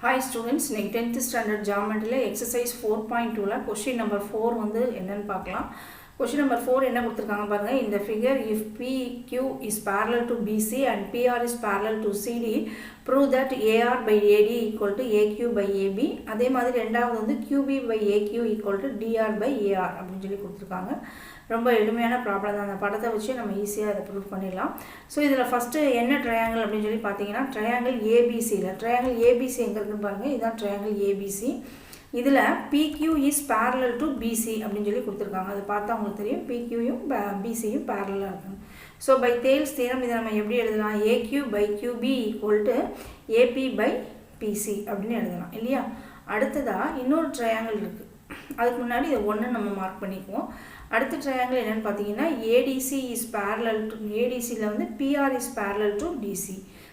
Hi students, இன்னைக்கு 10th standard geometry exercise 4.2 ல question number 4 வந்து என்னன்னு பார்க்கலாம். Question number 4 என்ன கொடுத்திருக்காங்க பாருங்க. In the figure, if PQ is parallel to BC and PR is parallel to CD, prove that AR by AD equal to AQ by AB. அதே மாதிரி இரண்டாவது வந்து QB by AQ equal to DR by AR அப்படின்னு சொல்லி கொடுத்திருக்காங்க. ரொம்ப எளிமையான problem தான். அந்த படத்தை வச்சு நம்ம ஈஸியாக அதை ப்ரூவ் பண்ணிடலாம். ஸோ இதில் ஃபஸ்ட்டு என்ன ட்ரையாங்கிள் அப்படின்னு சொல்லி பார்த்தீங்கன்னா ட்ரையாங்கிள் ஏபிசியில் ட்ரையாங்கிள் ஏபிசி எங்கே இருக்குன்னு பாருங்கள். இதுதான் ட்ரையாங்கிள் ஏபிசி. இதில் PQ is parallel to BC அப்படின்னு சொல்லி கொடுத்துருக்காங்க. அது பார்த்தா உங்களுக்கு தெரியும் PQயும் பிசியும் பேரலாக இருக்குங்க. ஸோ பை தேல்ஸ் தியரம் இதை நம்ம எப்படி எழுதலாம்? AQ by QB equal to AP by PC அப்படின்னு எழுதலாம் இல்லையா? அடுத்ததாக இன்னொரு ட்ரையாங்கிள் இருக்குது. அதுக்கு முன்னாடி இதை ஒன்று நம்ம மார்க் பண்ணிக்குவோம். அடுத்த ட்ரையாங்கிள் என்னென்னு பார்த்தீங்கன்னா ADC இஸ் பேரலல் டு ADCயில் வந்து PR is parallel to DC.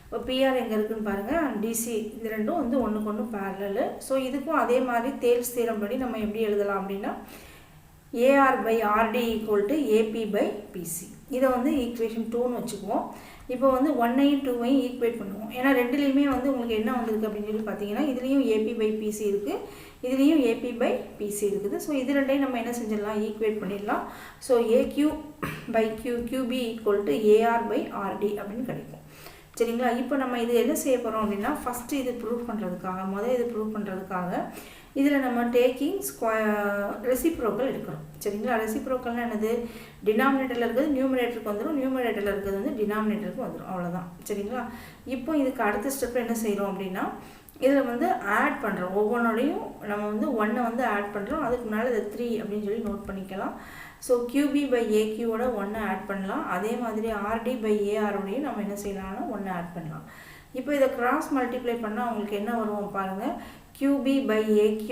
இப்போ PR எங்கே இருக்குதுன்னு பாருங்கள், அண்ட் DC இது ரெண்டும் வந்து ஒன்றுக்கு ஒன்று பேரலல். ஸோ இதுக்கும் அதே மாதிரி தேல்ஸ் தியரம் படி நம்ம எப்படி எழுதலாம் அப்படின்னா AR by RD equal to AP by PC. இதை வந்து ஈக்குவேஷன் 2ன்னு வச்சுக்குவோம். இப்போ வந்து 1ஐயும் 2ஐயும் ஈக்குவேட் பண்ணுவோம். ஏன்னா ரெண்டுலேயுமே வந்து உங்களுக்கு என்ன வந்திருக்கு அப்படின்னு சொல்லி பார்த்தீங்கன்னா இதுலேயும் AP by PC இருக்குது, இதுலேயும் AP by PC இருக்குது. ஸோ இது ரெண்டையும் நம்ம என்ன செஞ்சிடலாம்? ஈக்குவேட் பண்ணிடலாம். So AQ by QB equal to AR by RD அப்படின்னு கிடைக்கும். சரிங்களா? இப்போ நம்ம இது என்ன செய்ய போகிறோம் அப்படின்னா ஃபஸ்ட்டு இது ப்ரூவ் பண்ணுறதுக்காக இது ப்ரூவ் பண்ணுறதுக்காக இதில் நம்ம டேக்கிங் ரெசிப்ரோக்கல் எடுக்கிறோம். சரிங்களா? ரெசிப்ரோக்கல்னால் என்னது? டினாமினேட்டரில் இருக்கிறது நியூமரேட்டருக்கு வந்துடும், நியூமரேட்டரில் இருக்கிறது வந்து டினாமினேட்டருக்கு வந்துடும். அவ்வளோதான். சரிங்களா? இப்போ இதுக்கு அடுத்த ஸ்டெப்பில் என்ன செய்கிறோம் அப்படின்னா இதில் வந்து ஆட் பண்ணுறோம். ஒவ்வொன்றோடையும் நம்ம வந்து 1 வந்து ஆட் பண்ணுறோம். அதுக்கு முன்னால் இதை 3 அப்படின்னு சொல்லி நோட் பண்ணிக்கலாம். ஸோ QB by AQவோட 1 ஆட் பண்ணலாம். அதே மாதிரி RD by ARோடையும் நம்ம என்ன செய்யலாம்னா 1 ஆட் பண்ணலாம். இப்போ இதை கிராஸ் மல்டிப்ளை பண்ணால் அவங்களுக்கு என்ன வரும் பாருங்கள். QB by AQ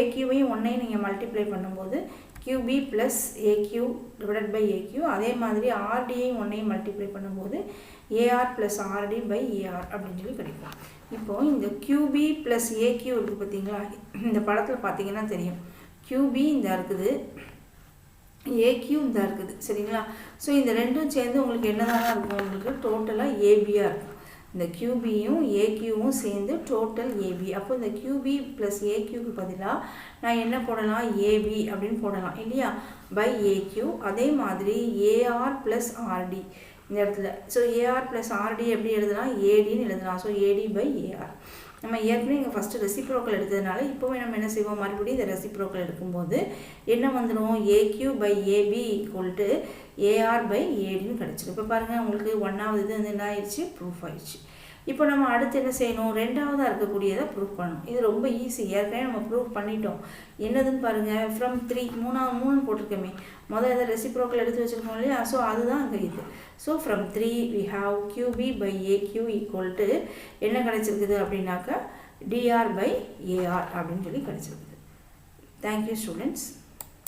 AQவையும் 1ஐயும் நீங்கள் மல்டிப்ளை பண்ணும்போது QB plus AQ divided by AQ. அதே மாதிரி RDயையும் 1ஐயும் மல்டிப்ளை பண்ணும்போது AR plus RD by AR அப்படின்னு சொல்லி கிடைக்கும். இப்போது இந்த QB ப்ளஸ் AQ இருக்குது பார்த்தீங்களா? இந்த படத்தில் பார்த்தீங்கன்னா தெரியும் QB இந்த இருக்குது, AQ இந்த இருக்குது. சரிங்களா? ஸோ இந்த ரெண்டும் சேர்ந்து உங்களுக்கு என்னதான் இருக்கும்? உங்களுக்கு டோட்டலாக ABயாக இருக்கும். இந்த QBயும் AQவும் சேர்ந்து டோட்டல் AB. அப்போ இந்த QB ப்ளஸ் AQக்கு பதிலாக நான் என்ன போடலாம்? AB அப்படின்னு போடலாம் இல்லையா? By AQ. அதே மாதிரி AR ப்ளஸ் RD இந்த இடத்துல. ஸோ AR ப்ளஸ் RD எப்படி எழுதலாம்? ADன்னு எழுதலாம். So AD by AR. நம்ம ஏற்கனவே இங்கே ஃபஸ்ட்டு ரெசிப்ரோக்கல் எடுத்ததுனால இப்போவே நம்ம என்ன செய்வோம்? மறுபடியும் இந்த ரெசிப்ரோக்கல் எடுக்கும்போது என்ன வந்துடும்? AQ by AB equal to AR by ADன்னு கிடச்சிடும். இப்போ பாருங்கள் உங்களுக்கு 1வது இது வந்து என்ன ஆயிடுச்சு? ப்ரூஃப் ஆயிடுச்சு. இப்போ நம்ம அடுத்து என்ன செய்யணும்? ரெண்டாவதாக இருக்கக்கூடியதை ப்ரூஃப் பண்ணணும். இது ரொம்ப ஈஸி. ஏற்கனவே நம்ம ப்ரூஃப் பண்ணிட்டோம். என்னதுன்னு பாருங்கள். ஃப்ரம் 3 3 போட்டிருக்கோமே. முதல் இதை ரெசிப்ரோக்கல் எடுத்து வச்சுருக்கோம் இல்லையா? ஸோ அதுதான் அங்கே இது. So from 3 we have QB by AQ equal to என்ன கிடச்சிருக்குது அப்படின்னாக்கா DR by AR அப்படின்னு சொல்லி கிடச்சிருக்குது. Thank you students.